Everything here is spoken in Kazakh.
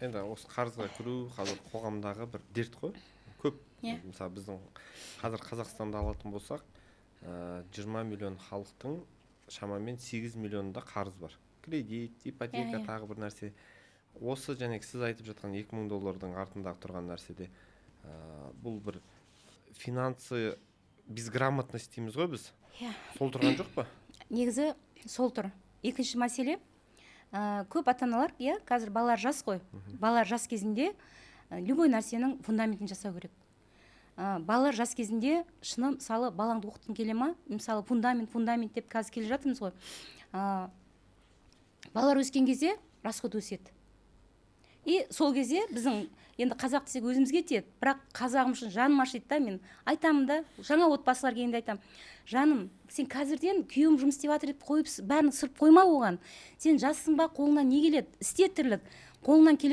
енді осы қарызға кіру қазір қоғамдағы бір дерт қой. Көп. Мысалы біздің қазір Қазақстанда алатын болсақ, 20 миллион халықтың шамамен 8 миллионында қарыз бар. Кредит, ипотека, тағы бір нәрсе. Осы және сіз айтып жатқан $2000 артындағы тұрған нәрседе бұл бір финансы безграмотность дейміз ғой біз. Сол тұрған жоқ па? Негізі сол тұр. Екінші мәселе, көп ата-аналар, қазір балалар жас қой. Балалар жас кезінде любой нәрсенің фундаментін жасау керек. Балалар жас кезінде шыны, мысалы, балаңды оқытқың келе ма? Мысалы, фундамент деп қазір келе жатырмыз ғой. Балалар өскен кезде расход өседі. И сол кезде біздің енді қазақ десек өзімізге тиеді, бірақ қазағым үшін жаным ашиды да, мен айтамын да, жаңа отбасылар келгенде айтамын, жаным, сен қазірден күйеуім жұмыс істеп жатыр деп қойып бәрін сырып қойма оған. Сен жассың ба, қолыңнан не келеді? Істе тірлік. Қолыңнан келеді